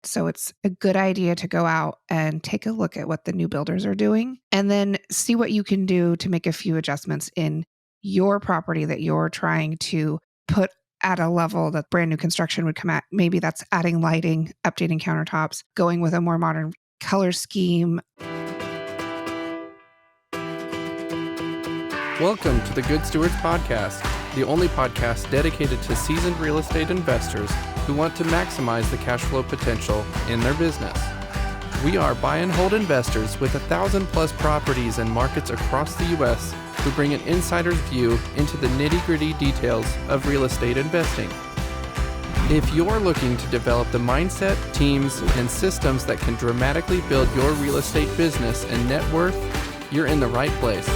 So it's a good idea to go out and take a look at what the new builders are doing and then see what you can do to make a few adjustments in your property that you're trying to put at a level that brand new construction would come at. Maybe that's adding lighting, updating countertops, going with a more modern color scheme. Welcome to the Good Stewards Podcast, the only podcast dedicated to seasoned real estate investors who want to maximize the cash flow potential in their business. We are buy and hold investors with 1,000+ properties and markets across the U.S. who bring an insider's view into the nitty-gritty details of real estate investing. If you're looking to develop the mindset, teams, and systems that can dramatically build your real estate business and net worth, you're in the right place.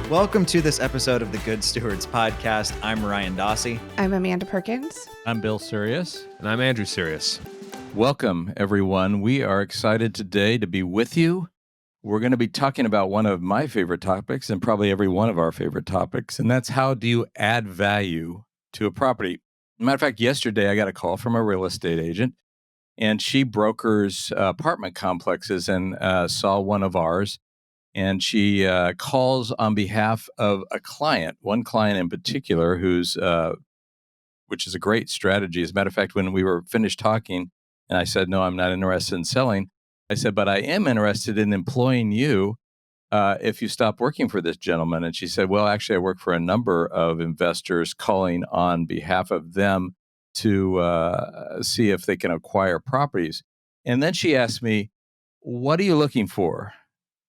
Welcome to this episode of the Good Stewards Podcast. I'm Ryan Dossie. I'm Amanda Perkins. I'm Bill Sirius. And I'm Andrew Sirius. Welcome, everyone. We are excited today to be with you. We're going to be talking about one of my favorite topics and probably every one of our favorite topics, and that's how do you add value to a property. Matter of fact, yesterday I got a call from a real estate agent, and she brokers apartment complexes and saw one of ours. And she calls on behalf of a client, one client in particular, which is a great strategy. As a matter of fact, when we were finished talking, and I said, no, I'm not interested in selling. I said, but I am interested in employing you if you stop working for this gentleman. And she said, well, actually, I work for a number of investors calling on behalf of them to see if they can acquire properties. And then she asked me, what are you looking for?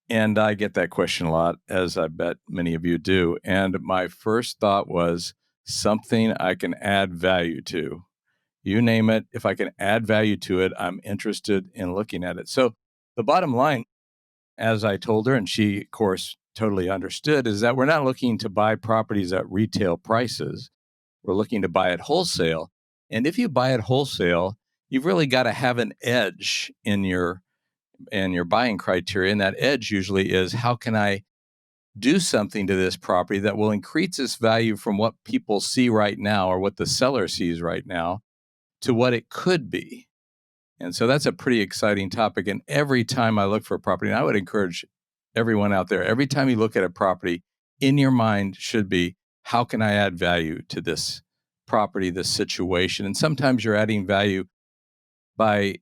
And I get that question a lot, as I bet many of you do. And my first thought was something I can add value to. You name it. If I can add value to it, I'm interested in looking at it. So the bottom line, as I told her, and she, of course, totally understood, is that we're not looking to buy properties at retail prices. We're looking to buy at wholesale. And if you buy at wholesale, you've really got to have an edge in your buying criteria. And that edge usually is, how can I do something to this property that will increase its value from what people see right now or what the seller sees right now to what it could be. And so that's a pretty exciting topic. And every time I look for a property, and I would encourage everyone out there, every time you look at a property, in your mind should be, how can I add value to this property, this situation? And sometimes you're adding value by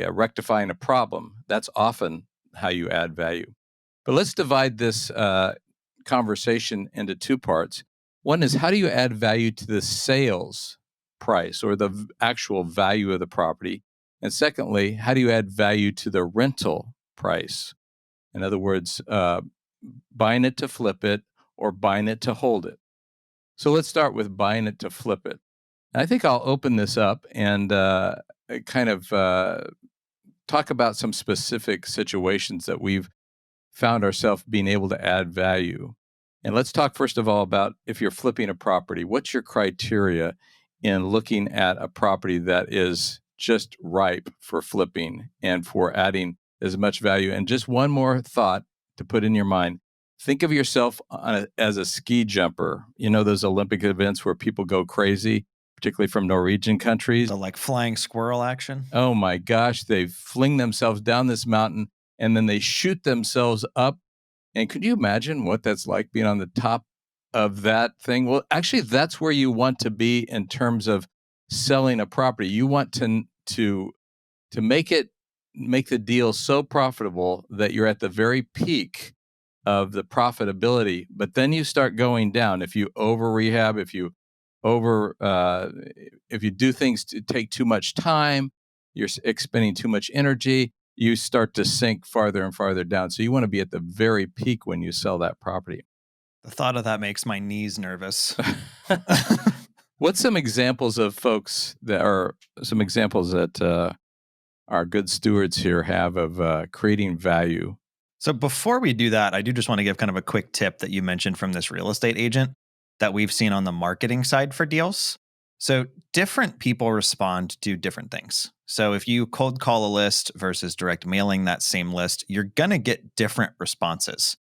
rectifying a problem. That's often how you add value. But let's divide this conversation into two parts. One is, how do you add value to the sales price or the actual value of the property? And secondly, how do you add value to the rental price? In other words, buying it to flip it or buying it to hold it. So let's start with buying it to flip it. And I think I'll open this up and kind of talk about some specific situations that we've found ourselves being able to add value. And let's talk first of all about, if you're flipping a property, what's your criteria in looking at a property that is just ripe for flipping and for adding as much value? And just one more thought to put in your mind. Think of yourself as a ski jumper. You know, those Olympic events where people go crazy, particularly from Norwegian countries. The like flying squirrel action. Oh my gosh, they fling themselves down this mountain and then they shoot themselves up. And could you imagine what that's like, being on the top of that thing? Well, actually, that's where you want to be in terms of selling a property. You want to make the deal so profitable that you're at the very peak of the profitability, but then you start going down. If you over rehab, if you do things to take too much time, you're expending too much energy, you start to sink farther and farther down. So you want to be at the very peak when you sell that property. The thought of that makes my knees nervous. What's some examples of folks that our good stewards here have of creating value? So before we do that, I do just want to give kind of a quick tip that you mentioned from this real estate agent that we've seen on the marketing side for deals. So different people respond to different things. So if you cold call a list versus direct mailing that same list, you're going to get different responses.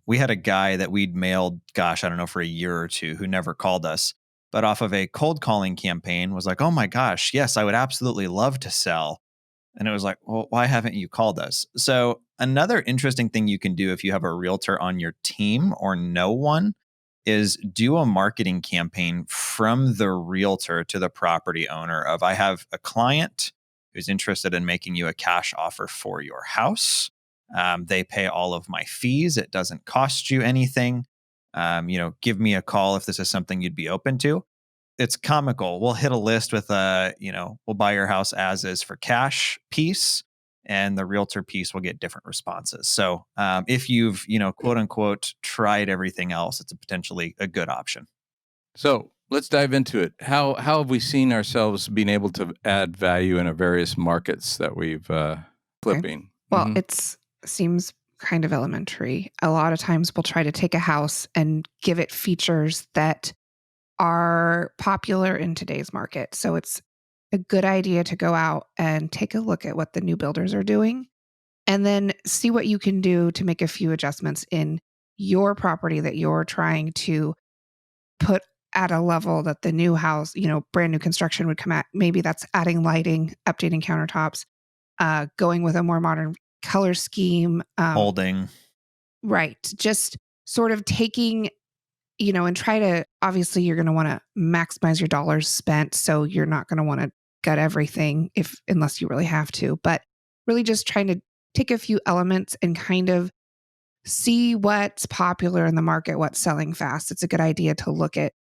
We had a guy that we'd mailed, for a year or two who never called us. but off of a cold calling campaign was like, oh my gosh, yes, I would absolutely love to sell. And it was like, well, why haven't you called us? So another interesting thing you can do if you have a realtor on your team or know one is do a marketing campaign from the realtor to the property owner of, I have a client who's interested in making you a cash offer for your house. They pay all of my fees. It doesn't cost you anything. Give me a call if this is something you'd be open to. It's comical. We'll hit a list with we'll buy your house as is for cash piece, and the realtor piece will get different responses. So if you've, quote unquote, tried everything else, it's potentially a good option. So let's dive into it. How have we seen ourselves being able to add value in our various markets that we've flipping? Well, Mhm. it seems kind of elementary. A lot of times we'll try to take a house and give it features that are popular in today's market. So it's a good idea to go out and take a look at what the new builders are doing and then see what you can do to make a few adjustments in your property that you're trying to put at a level that the new house, brand new construction would come at. Maybe that's adding lighting, updating countertops, going with a more modern color scheme. Holding. Right. Just sort of taking, and try to, obviously, you're going to want to maximize your dollars spent. So you're not going to want to gut everything unless you really have to, but really just trying to take a few elements and kind of see what's popular in the market, what's selling fast. It's a good idea to look at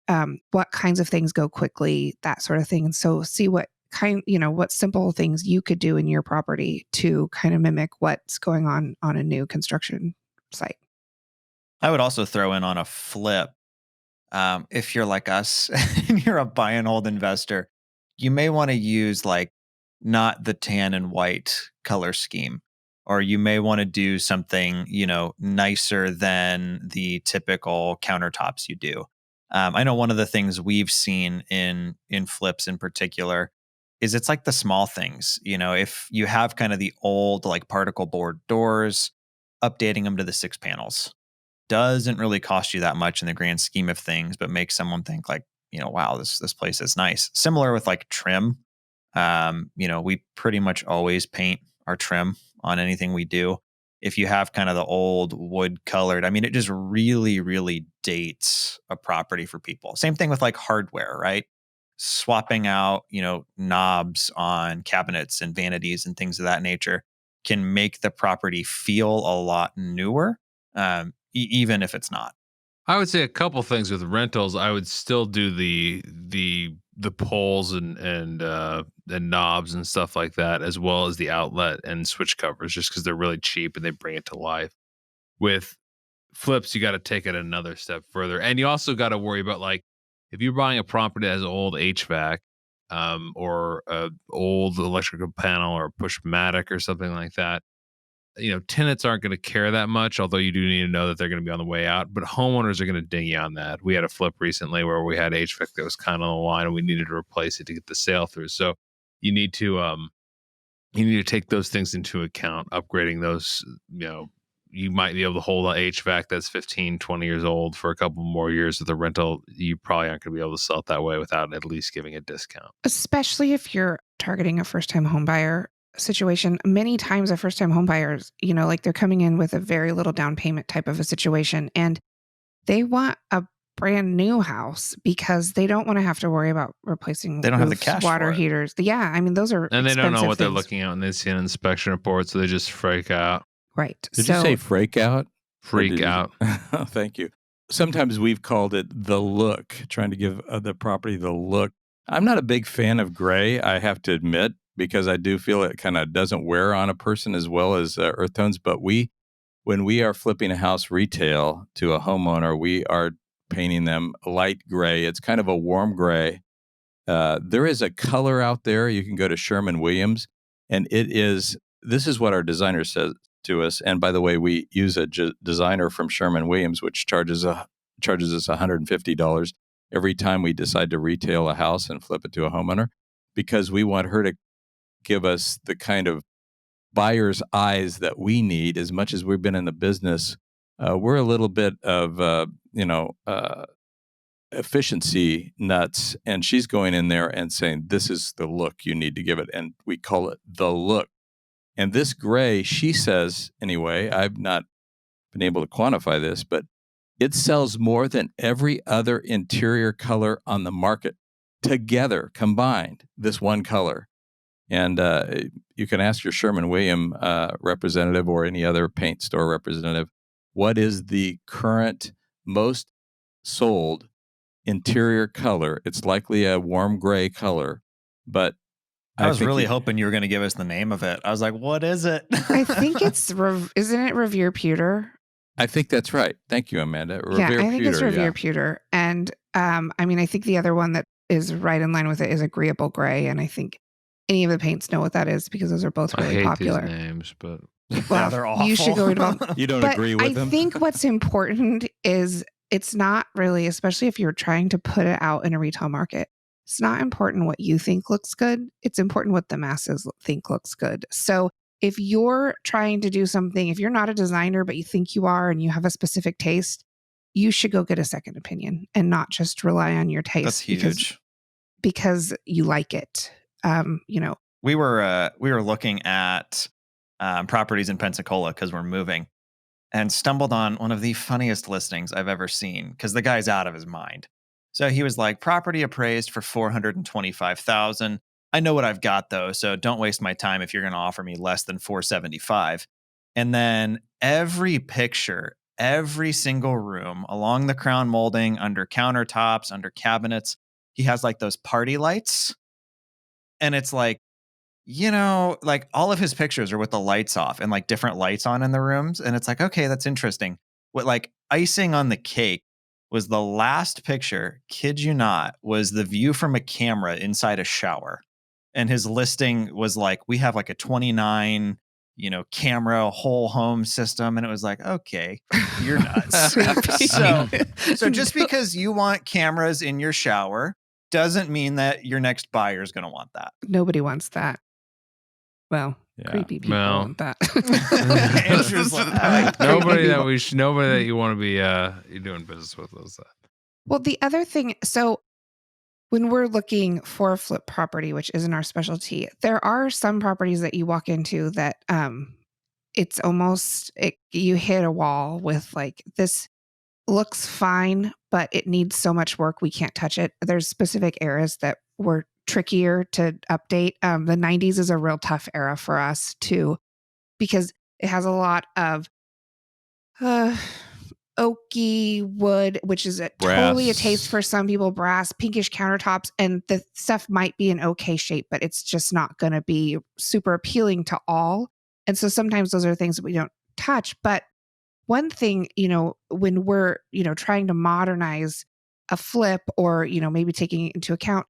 what kinds of things go quickly, that sort of thing. And so see what what simple things you could do in your property to kind of mimic what's going on a new construction site. I would also throw in on a flip. If you're like us and you're a buy and hold investor, you may want to use like not the tan and white color scheme, or you may want to do something, nicer than the typical countertops you do. I know one of the things we've seen in flips in particular is it's like the small things. If you have kind of the old like particle board doors, updating them to the 6 panels doesn't really cost you that much in the grand scheme of things, but makes someone think like, wow, this place is nice. Similar with like trim. We pretty much always paint our trim on anything we do. If you have kind of the old wood colored, I mean, it just really, really dates a property for people. Same thing with like hardware, right? Swapping out, knobs on cabinets and vanities and things of that nature can make the property feel a lot newer, even if it's not. I would say a couple things with rentals. I would still do the poles and knobs and stuff like that, as well as the outlet and switch covers, just because they're really cheap and they bring it to life. With flips, you got to take it another step further, and you also got to worry about like if you're buying a property that has old HVAC, or a old electrical panel or pushmatic or something like that. Tenants aren't going to care that much, although you do need to know that they're going to be on the way out. But homeowners are going to ding you on that. We had a flip recently where we had HVAC that was kind of on the line, and we needed to replace it to get the sale through. So you need to take those things into account. Upgrading those, you might be able to hold an HVAC that's 15, 20 years old for a couple more years with a rental. You probably aren't going to be able to sell it that way without at least giving a discount. Especially if you're targeting a first-time home buyer situation. Many times a first-time home buyers, like they're coming in with a very little down payment type of a situation, and they want a brand new house because they don't want to have to worry about replacing They don't have the roofs, cash water for it. heaters. Yeah, I mean, those are And they don't know expensive what they're things. looking at when they see an inspection report, so they just freak out. Right. Did you say freak out? Freak out. Oh, thank you. Sometimes we've called it the look, trying to give the property the look. I'm not a big fan of gray, I have to admit, because I do feel it kind of doesn't wear on a person as well as earth tones. But when we are flipping a house retail to a homeowner, we are painting them light gray. It's kind of a warm gray. There is a color out there. You can go to Sherman-Williams, and this is what our designer says to us. And by the way, we use a designer from Sherman-Williams, which charges us $150 every time we decide to retail a house and flip it to a homeowner, because we want her to give us the kind of buyer's eyes that we need. As much as we've been in the business, we're a little bit of efficiency nuts, and she's going in there and saying, this is the look you need to give it. And we call it the look. And this gray, she says, anyway, I've not been able to quantify this, but it sells more than every other interior color on the market together, combined, this one color. And you can ask your Sherwin-Williams representative or any other paint store representative, what is the current most sold interior color? It's likely a warm gray color, but I was really hoping you were going to give us the name of it. I was like, what is it? I think it's, isn't it Revere Pewter? I think that's right. Thank you, Amanda. I think it's Revere Pewter. And I mean, I think the other one that is right in line with it is Agreeable Gray. And I think any of the paints know what that is because those are both really I hate popular. These names, but well, they're awful. You should go read them. You don't agree with them? I think what's important is it's not really, especially if you're trying to put it out in a retail market, it's not important what you think looks good. It's important what the masses think looks good. So if you're trying to do something, if you're not a designer, but you think you are and you have a specific taste, you should go get a second opinion and not just rely on your taste. That's huge. Because you like it. We were looking at properties in Pensacola because we're moving, and stumbled on one of the funniest listings I've ever seen because the guy's out of his mind. So he was like, property appraised for $425,000. I know what I've got though, so don't waste my time if you're going to offer me less than $475,000. And then every picture, every single room along the crown molding, under countertops, under cabinets, he has like those party lights. And it's like, like all of his pictures are with the lights off and like different lights on in the rooms. And it's like, okay, that's interesting. What like icing on the cake was the last picture, kid you not, was the view from a camera inside a shower. And his listing was like, we have like a 29, camera whole home system. And it was like, okay, you're nuts. So just because you want cameras in your shower doesn't mean that your next buyer is going to want that. Nobody wants that. Well, creepy people want that. Andrew's like, nobody that you want to be you're doing business with is that. Well, the other thing, so when we're looking for a flip property, which isn't our specialty, there are some properties that you walk into that it's almost you hit a wall with like, this looks fine, but it needs so much work we can't touch it. There's specific areas that were trickier to update. The 90s is a real tough era for us too, because it has a lot of oaky wood, which is totally a taste for some people, brass, pinkish countertops, and the stuff might be in okay shape, but it's just not going to be super appealing to all. And so sometimes those are things that we don't touch. But one thing, when we're, trying to modernize a flip or, maybe taking into account,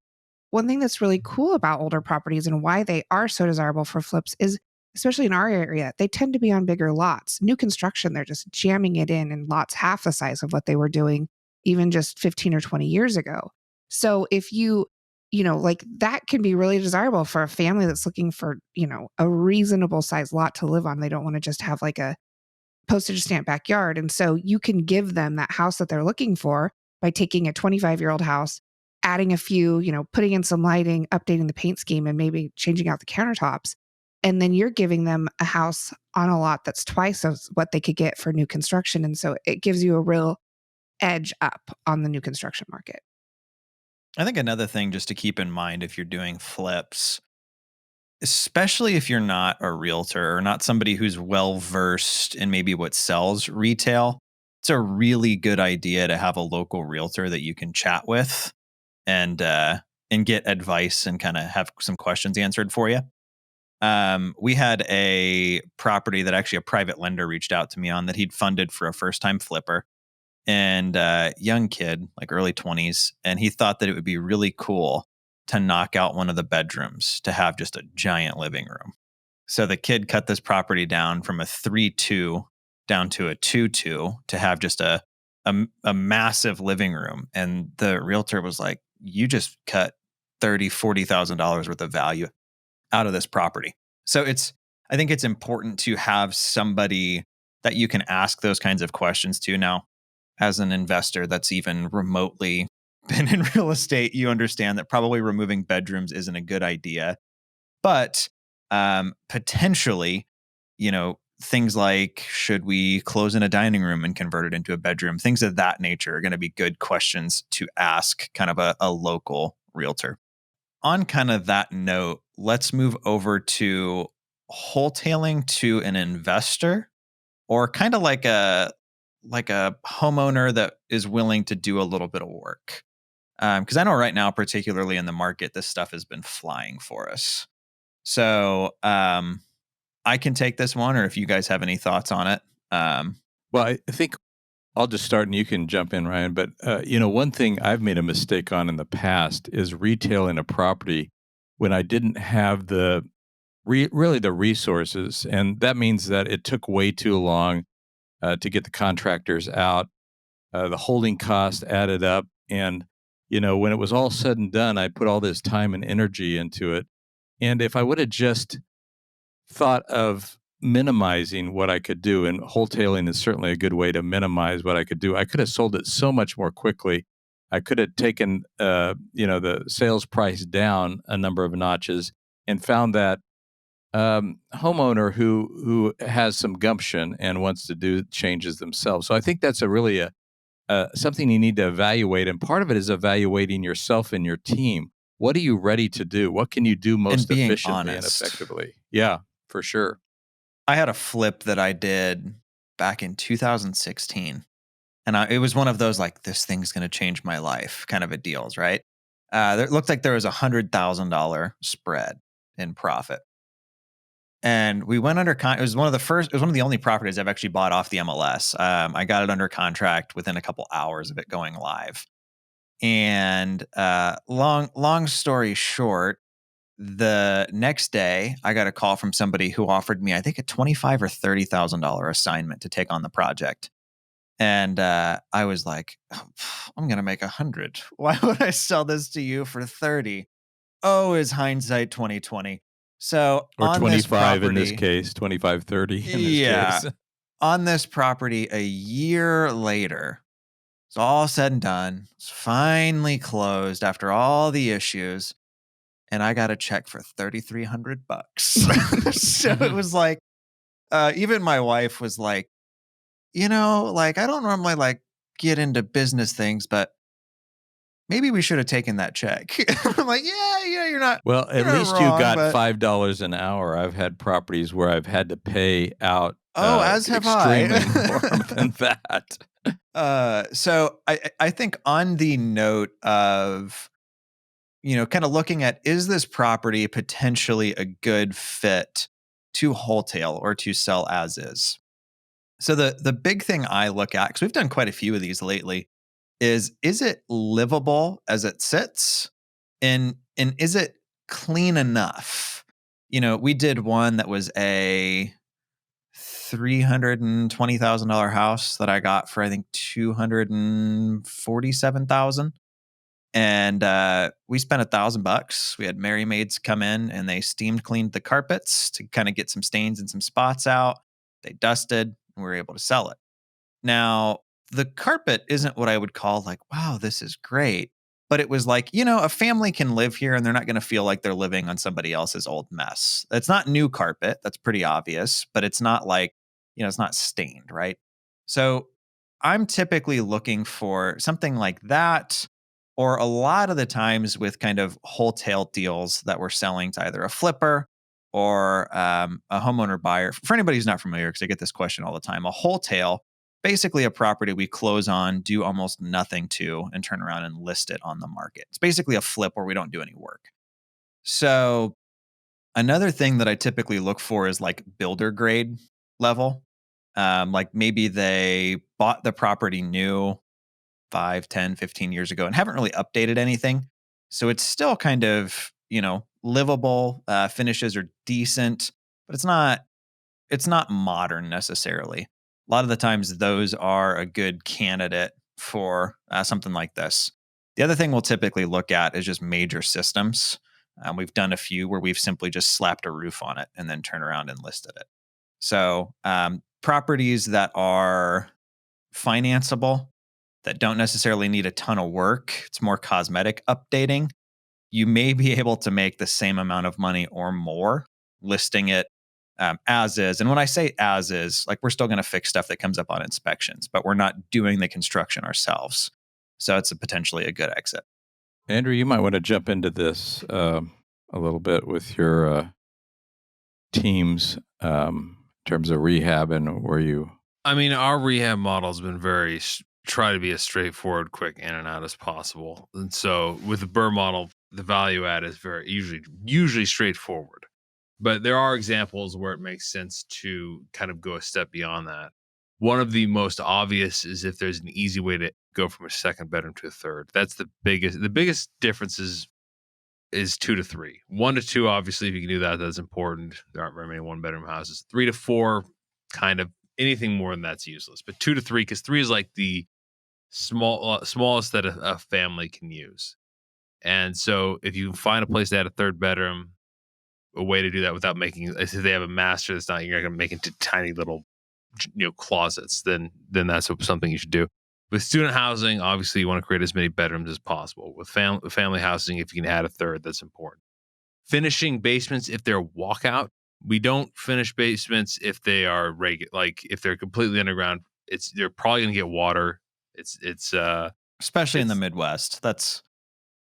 one thing that's really cool about older properties and why they are so desirable for flips is, especially in our area, they tend to be on bigger lots. New construction, they're just jamming it in lots half the size of what they were doing even just 15 or 20 years ago. So if like that can be really desirable for a family that's looking for, a reasonable size lot to live on. They don't want to just have like a postage stamp backyard. And so you can give them that house that they're looking for by taking a 25-year-old house, adding a few, putting in some lighting, updating the paint scheme, and maybe changing out the countertops. And then you're giving them a house on a lot that's twice of what they could get for new construction. And so it gives you a real edge up on the new construction market. I think another thing just to keep in mind if you're doing flips, especially if you're not a realtor or not somebody who's well-versed in maybe what sells retail, it's a really good idea to have a local realtor that you can chat with and get advice and kind of have some questions answered for you. We had a property that actually a private lender reached out to me on that he'd funded for a first-time flipper, and young kid, like early 20s, and he thought that it would be really cool to knock out one of the bedrooms to have just a giant living room. So the kid cut this property down from a 3-2 down to a 2-2 to have just a massive living room. And the realtor was like, you just cut $30,000-$40,000 worth of value out of this property. So I think it's important to have somebody that you can ask those kinds of questions to. Now, as an investor that's even remotely been in real estate, you understand that probably removing bedrooms isn't a good idea. But potentially, things like, should we close in a dining room and convert it into a bedroom? Things of that nature are going to be good questions to ask kind of a local realtor. On kind of that note, let's move over to wholetailing to an investor, or kind of like a homeowner that is willing to do a little bit of work. Because I know right now, particularly in the market, this stuff has been flying for us. So I can take this one, or if you guys have any thoughts on it. Well, I think I'll just start and you can jump in, Ryan. But, one thing I've made a mistake on in the past is retailing a property when I didn't have really the resources. And that means that it took way too long to get the contractors out. The holding cost added up. And, when it was all said and done, I put all this time and energy into it. And if I would have just thought of minimizing what I could do, and wholetailing is certainly a good way to minimize what I could do, I could have sold it so much more quickly. I could have taken, the sales price down a number of notches and found that homeowner who has some gumption and wants to do changes themselves. So I think that's something you need to evaluate, and part of it is evaluating yourself and your team. What are you ready to do? What can you do And most being efficiently and honest, effectively? Yeah, for sure. I had a flip that I did back in 2016. And it was one of those, like, this thing's going to change my life kind of a deals, right? It looked like there was $100,000 spread in profit. And we went under it was one of the only properties I've actually bought off the MLS. I got it under contract within a couple hours of it going live. And long story short, the next day I got a call from somebody who offered me, I think, a $25,000 or $30,000 assignment to take on the project. And I was like, oh, I'm going to make 100. Why would I sell this to you for 30? Oh, is hindsight 2020. So Or on this 25 in this property, case, 25, 30 in this yeah, case. on this property a year later, it's all said and done. It's finally closed after all the issues. And I got a check for $3,300. So it was like, even my wife was like, like, I don't normally like get into business things, but maybe we should have taken that check. I'm like, yeah, Well, you're at not least you wrong, got but $5 an hour. I've had properties where I've had to pay out oh, as have extremely more I. than that. So I think on the note of, kind of looking at, is this property potentially a good fit to wholesale or to sell as is? So the big thing I look at, because we've done quite a few of these lately, is it livable as it sits? And is it clean enough? We did one that was a $320,000 house that I got for, I think, $247,000. And we spent $1,000. We had Merry Maids come in and they steamed cleaned the carpets to kind of get some stains and some spots out. They dusted, and we were able to sell it. Now, the carpet isn't what I would call like, wow, this is great. But it was like, a family can live here and they're not going to feel like they're living on somebody else's old mess. It's not new carpet. That's pretty obvious, but it's not like, it's not stained, right? So I'm typically looking for something like that, or a lot of the times with kind of wholesale deals that we're selling to either a flipper or a homeowner buyer. For anybody who's not familiar, because I get this question all the time, a wholesale, basically a property we close on, do almost nothing to, and turn around and list it on the market. It's basically a flip where we don't do any work. So another thing that I typically look for is like builder grade level. Like maybe they bought the property new 5, 10, 15 years ago and haven't really updated anything. So it's still kind of, livable. Finishes are decent, but it's not modern necessarily. A lot of the times those are a good candidate for something like this. The other thing we'll typically look at is just major systems. We've done a few where we've simply just slapped a roof on it and then turn around and listed it. So properties that are financeable, that don't necessarily need a ton of work, it's more cosmetic updating, you may be able to make the same amount of money or more listing it as is. And when I say as is, like we're still going to fix stuff that comes up on inspections, but we're not doing the construction ourselves. So it's potentially a good exit. Andrew, you might want to jump into this a little bit with your teams in terms of rehab and where you. I mean, our rehab model has been try to be as straightforward, quick in and out as possible. And so with the Burr model, the value add is very usually straightforward. But there are examples where it makes sense to kind of go a step beyond that. One of the most obvious is if there's an easy way to go from a second bedroom to a third. That's the biggest. The biggest difference is 2 to 3. 1 to 2, obviously, if you can do that, that's important. There aren't very many 1-bedroom houses. 3 to 4, kind of anything more than that's useless. But 2 to 3, because 3 is like the smallest that a family can use. And so if you can find a place to add a third bedroom, a way to do that without making, if they have a master that's not, you're not going to make into tiny little, closets, then that's something you should do. With student housing, obviously you want to create as many bedrooms as possible. With family housing, if you can add a third, that's important. Finishing basements if they're walkout. We don't finish basements if they are regular, like if they're completely underground. They're probably going to get water. Especially in the Midwest. That's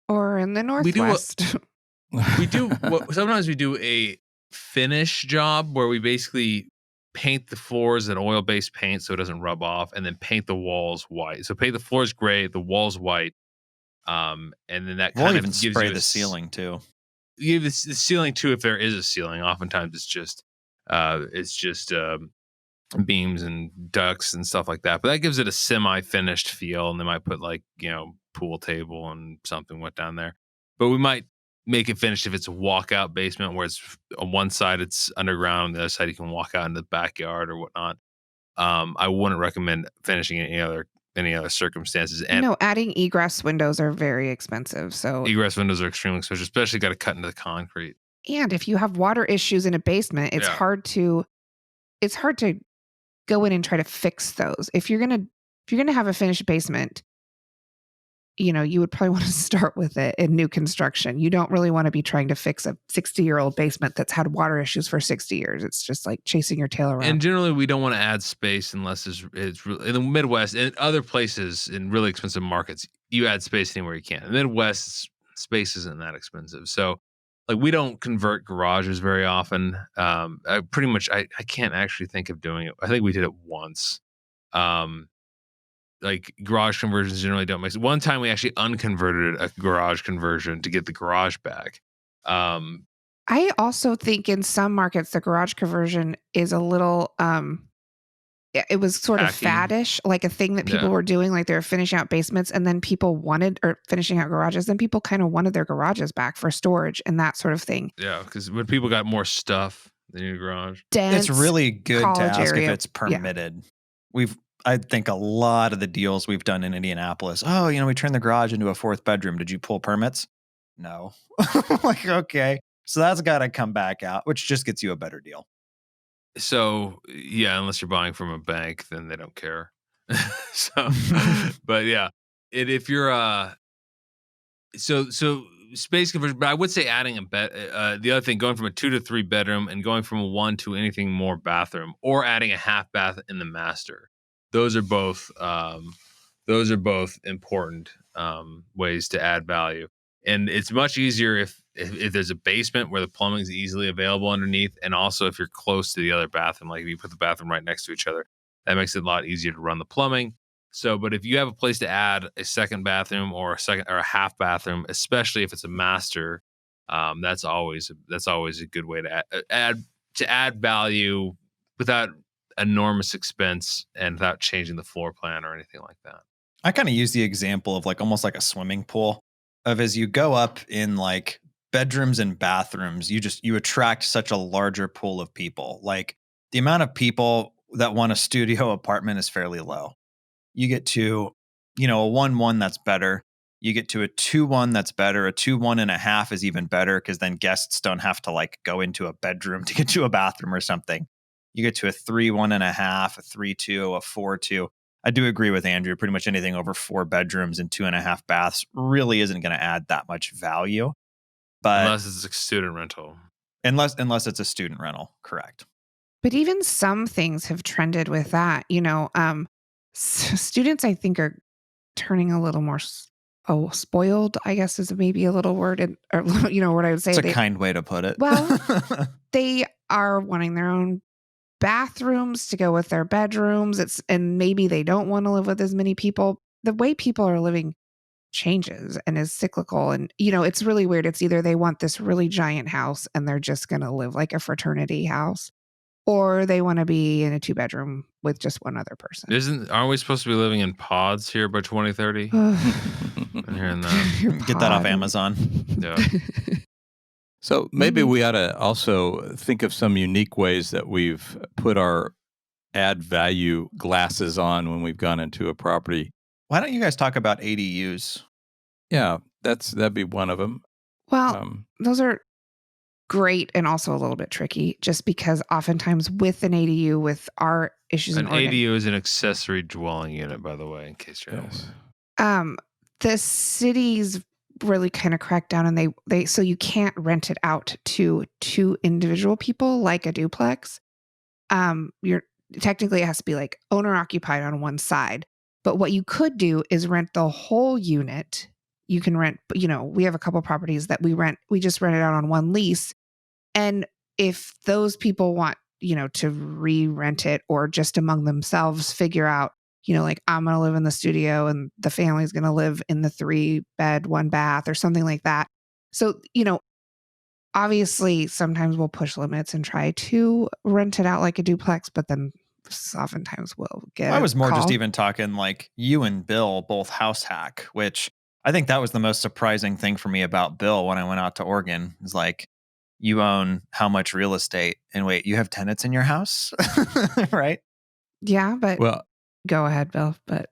Or in the Northwest. Sometimes we do a finish job where we basically paint the floors in oil-based paint so it doesn't rub off, and then paint the walls white. So paint the floors gray, the walls white, and then that kind of even gives spray you the ceiling too. You give the ceiling too if there is a ceiling. Oftentimes it's just beams and ducts and stuff like that. But that gives it a semi-finished feel, and they might put pool table and something wet down there. But we might make it finished if it's a walkout basement where it's on one side it's underground, on the other side you can walk out in the backyard or whatnot. I wouldn't recommend finishing in any other circumstances. And adding egress windows are very expensive. So egress windows are extremely expensive, especially got to cut into the concrete. And if you have water issues in a basement, it's hard to go in and try to fix those. If you're gonna have a finished basement, you would probably want to start with it in new construction. You don't really want to be trying to fix a 60-year-old basement that's had water issues for 60 years. It's just like chasing your tail around. And generally, we don't want to add space unless it's really, in the Midwest and other places in really expensive markets. You add space anywhere you can. In the Midwest, space isn't that expensive, so like we don't convert garages very often. I can't actually think of doing it. I think we did it once. Like garage conversions generally don't make sense. One time we actually unconverted a garage conversion to get the garage back. I also think in some markets the garage conversion is a little it was sort of faddish, like a thing that people were doing, like they were finishing out basements and then people finishing out garages, then people kind of wanted their garages back for storage and that sort of thing. Yeah, because when people got more stuff in your garage. It's really good to ask area. if it's permitted. Yeah. I think a lot of the deals we've done in Indianapolis, we turned the garage into a 4th bedroom. Did you pull permits? No. Like, okay. So that's got to come back out, which just gets you a better deal. So, yeah, unless you're buying from a bank, then they don't care. But yeah, if you're, so space conversion, but I would say adding the other thing, going from a 2 to 3 bedroom and going from a 1 to anything more bathroom, or adding a half bath in the master. Those are both important ways to add value. And it's much easier if there's a basement where the plumbing is easily available underneath, and also if you're close to the other bathroom, like if you put the bathroom right next to each other, that makes it a lot easier to run the plumbing. So, but if you have a place to add a second bathroom or a half bathroom, especially if it's a master, that's always a good way to add value without enormous expense and without changing the floor plan or anything like that. I kind of use the example of like almost like a swimming pool, of as you go up in like bedrooms and bathrooms, you attract such a larger pool of people. Like the amount of people that want a studio apartment is fairly low. You get to, a 1-1 that's better. You get to a 2-1 that's better. A 2-1.5 is even better because then guests don't have to like go into a bedroom to get to a bathroom or something. You get to a 3-1.5, a 3-2, a 4-2. I do agree with Andrew. Pretty much anything over 4 bedrooms and 2.5 baths really isn't going to add that much value. But unless it's a student rental. unless it's a student rental, correct. But even some things have trended with that. Students, I think, are turning a little more spoiled, I guess is maybe a little word, or what I would say. It's a kind way to put it. Well, they are wanting their own bathrooms to go with their bedrooms. And maybe they don't want to live with as many people. The way people are living changes and is cyclical. And, it's really weird. It's either they want this really giant house and they're just going to live like a fraternity house, or they want to be in a 2-bedroom with just one other person. Aren't we supposed to be living in pods here by 2030? I'm hearing that. Get that off Amazon. Yeah. So maybe we ought to also think of some unique ways that we've put our add value glasses on when we've gone into a property. Why don't you guys talk about ADUs? Yeah, that'd be one of them. Well, those are great and also a little bit tricky, just because oftentimes with an ADU, with our issues An in Oregon, ADU is an accessory dwelling unit, by the way, in case you're not. the cities really kind of crack down, and they so you can't rent it out to 2 individual people like a duplex. You're technically, it has to be like owner occupied on one side. But what you could do is rent the whole unit. You can rent, we have a couple properties that we just rent it out on one lease. And if those people want, to re-rent it, or just among themselves figure out, like, I'm going to live in the studio and the family's going to live in the 3-bed, 1-bath or something like that. So, obviously sometimes we'll push limits and try to rent it out like a duplex, but then oftentimes we'll get I was more just even talking like you and Bill both house hack, which I think that was the most surprising thing for me about Bill when I went out to Oregon. Is like, you own how much real estate, and wait, you have tenants in your house, right? Yeah, but go ahead, Bill. But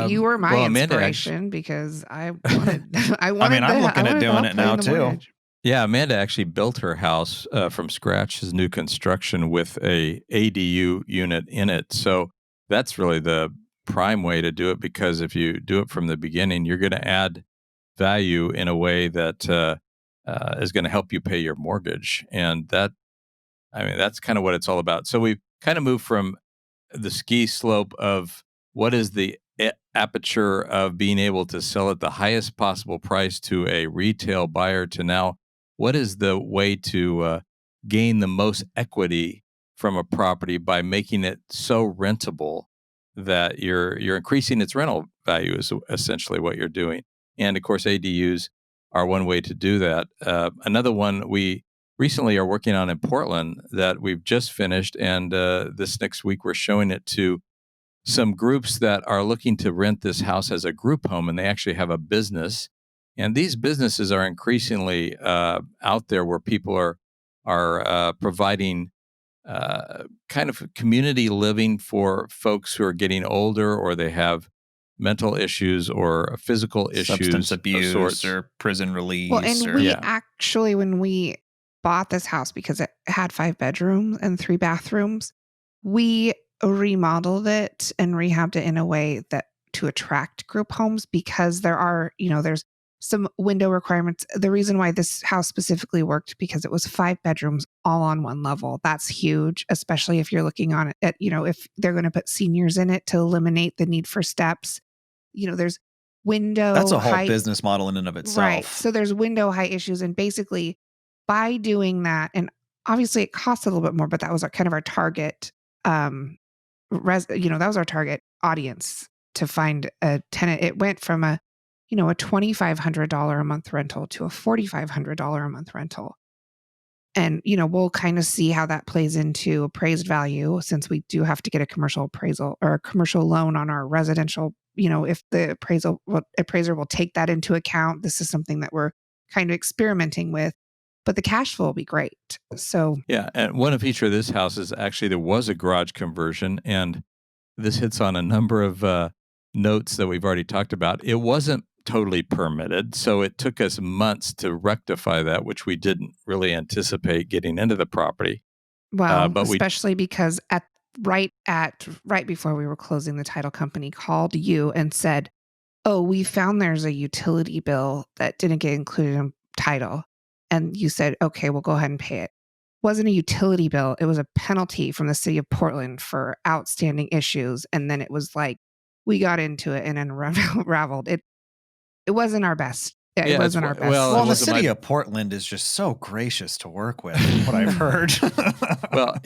you were my inspiration because I wanted. I'm looking at doing it now too. Mortgage. Yeah, Amanda actually built her house from scratch, his new construction, with a ADU unit in it. So that's really the prime way to do it, because if you do it from the beginning, you're going to add value in a way that is going to help you pay your mortgage. And that's kind of what it's all about. So we've kind of moved from the ski slope of what is the aperture of being able to sell at the highest possible price to a retail buyer to now, what is the way to gain the most equity from a property by making it so rentable that you're increasing its rental value is essentially what you're doing. And of course, ADUs are one way to do that. Another one we recently are working on in Portland that we've just finished, and this next week we're showing it to some groups that are looking to rent this house as a group home, and they actually have a business. And these businesses are increasingly out there where people are providing kind of community living for folks who are getting older, or they have mental issues or physical issues, substance abuse or prison release. Well, and we actually, when we bought this house, because it had 5 bedrooms and 3 bathrooms, we remodeled it and rehabbed it in a way that to attract group homes, because there's some window requirements. The reason why this house specifically worked, because it was 5 bedrooms all on one level. That's huge, especially if you're looking on it at, if they're going to put seniors in it to eliminate the need for steps. There's window. That's a whole business model in and of itself. Right. So there's window height issues. And basically by doing that, and obviously it costs a little bit more, but that was kind of our target, that was our target audience to find a tenant. It went from a $2,500 a month rental to a $4,500 a month rental. And, we'll kind of see how that plays into appraised value, since we do have to get a commercial appraisal or a commercial loan on our residential. If the appraiser will take that into account. This is something that we're kind of experimenting with, but the cash flow will be great. So yeah, and one feature of this house is actually there was a garage conversion, and this hits on a number of notes that we've already talked about. It wasn't totally permitted, so it took us months to rectify that, which we didn't really anticipate getting into the property. Well, especially because right before we were closing, the title company called you and said, "Oh, we found there's a utility bill that didn't get included in title." And you said, "Okay, we'll go ahead and pay it." Wasn't a utility bill. It was a penalty from the city of Portland for outstanding issues. And then it was like, we got into it and unraveled. It wasn't our best. It Yeah, wasn't our best. well, Well, it and the wasn't city my. of Portland is just so gracious to work with, from what I've heard. Well,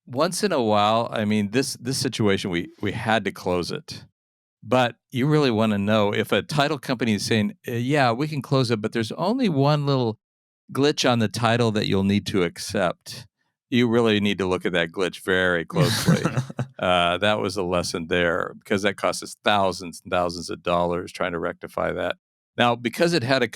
once in a while, I mean, this situation, we had to close it. But you really want to know if a title company is saying, yeah, we can close it, but there's only one little glitch on the title that you'll need to accept. You really need to look at that glitch very closely. That was a lesson there because that cost us thousands and thousands of dollars trying to rectify that. Now, because it had a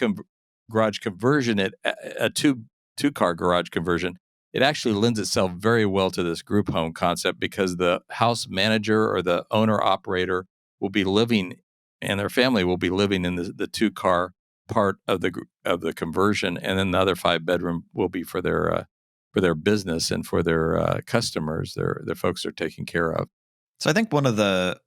garage conversion, a two-car garage conversion, it actually lends itself very well to this group home concept because the house manager or the owner operator will be living, and their family will be living in the two-car part of the conversion, and then the other 5-bedroom will be for their business and for their customers, their folks they're taking care of. So I think one of the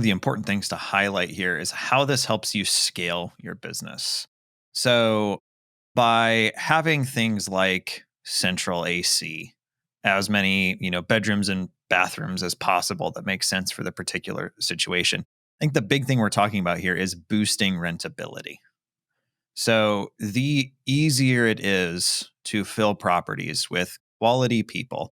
important things to highlight here is how this helps you scale your business. So by having things like central AC, as many, bedrooms and bathrooms as possible that make sense for the particular situation. I think the big thing we're talking about here is boosting rentability. So the easier it is to fill properties with quality people,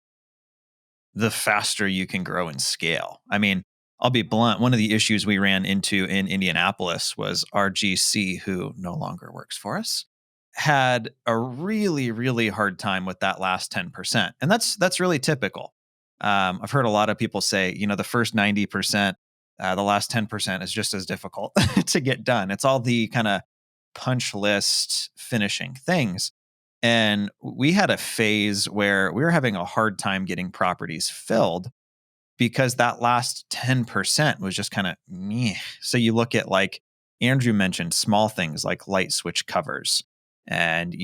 the faster you can grow and scale. I mean, I'll be blunt. One of the issues we ran into in Indianapolis was our GC, who no longer works for us, had a really, really hard time with that last 10%. And that's really typical. I've heard a lot of people say, the first 90%, the last 10% is just as difficult to get done. It's all the kind of punch list finishing things. And we had a phase where we were having a hard time getting properties filled because that last 10% was just kind of meh. So you look at, like Andrew mentioned, small things like light switch covers and,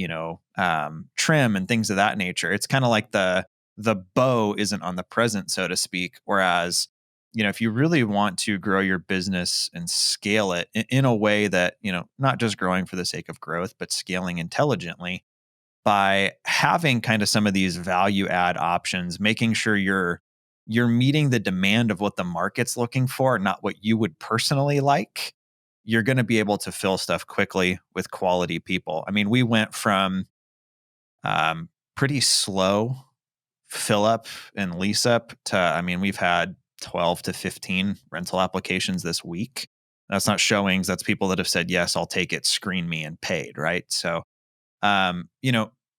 trim and things of that nature. It's kind of like the bow isn't on the present, so to speak. Whereas, if you really want to grow your business and scale it in a way that, not just growing for the sake of growth, but scaling intelligently, by having kind of some of these value add options, making sure you're meeting the demand of what the market's looking for, not what you would personally like, you're going to be able to fill stuff quickly with quality people. I mean, we went from pretty slow fill up and lease up to, we've had 12 to 15 rental applications this week. That's not showings. That's people that have said, yes, I'll take it, screen me, and paid. Right. So,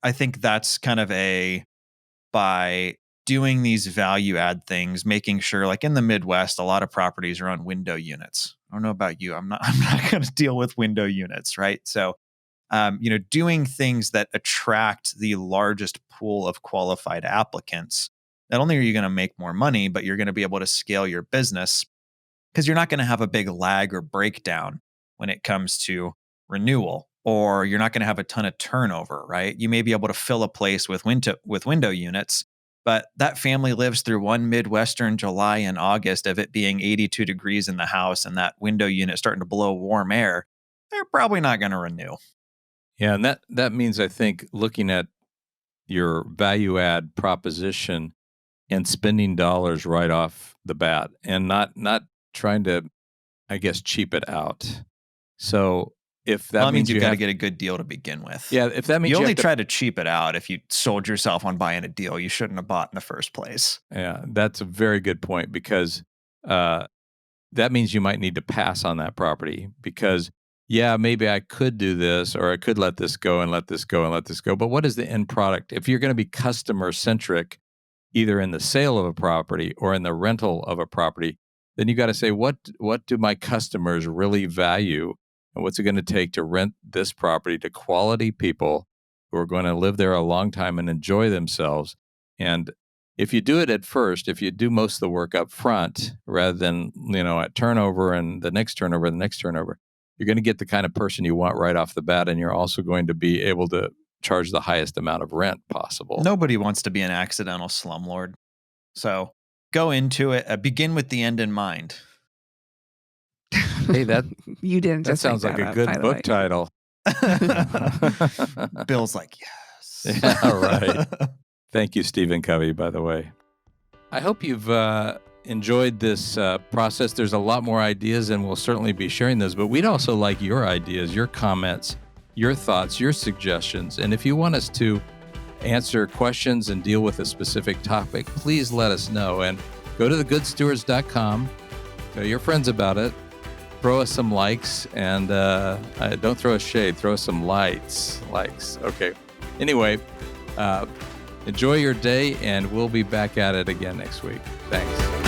I think that's kind of by doing these value add things, making sure, like in the Midwest, a lot of properties are on window units. I don't know about you. I'm not going to deal with window units. Right. So, doing things that attract the largest pool of qualified applicants, not only are you going to make more money, but you're going to be able to scale your business because you're not going to have a big lag or breakdown when it comes to renewal, or you're not going to have a ton of turnover, right? You may be able to fill a place with window units, but that family lives through one Midwestern July and August of it being 82 degrees in the house and that window unit starting to blow warm air. They're probably not going to renew. Yeah, and that means, I think, looking at your value add proposition and spending dollars right off the bat and not trying to, I guess, cheap it out. So if that means you've got to have get a good deal to begin with. Yeah, if that means you only try to cheap it out if you sold yourself on buying a deal you shouldn't have bought in the first place. Yeah, that's a very good point because that means you might need to pass on that property because, yeah, maybe I could do this or I could let this go and let this go and let this go. But what is the end product? If you're going to be customer centric, either in the sale of a property or in the rental of a property, then you got to say, what do my customers really value? And what's it going to take to rent this property to quality people who are going to live there a long time and enjoy themselves? And if you do it at first, if you do most of the work up front rather than, at turnover and the next turnover, you're going to get the kind of person you want right off the bat. And you're also going to be able to charge the highest amount of rent possible. Nobody wants to be an accidental slumlord. So go into it, begin with the end in mind. Hey, that You didn't that just make sounds like that a up, good by the book way. title. Bill's like, yes. Yeah, all right. Thank you, Stephen Covey, by the way. I hope you've enjoyed this process. There's a lot more ideas, and we'll certainly be sharing those. But we'd also like your ideas, your comments, your thoughts, your suggestions. And if you want us to answer questions and deal with a specific topic, please let us know. And go to thegoodstewards.com. Tell your friends about it. Throw us some likes. And don't throw us shade. Throw us some likes. Okay. Anyway, enjoy your day, and we'll be back at it again next week. Thanks.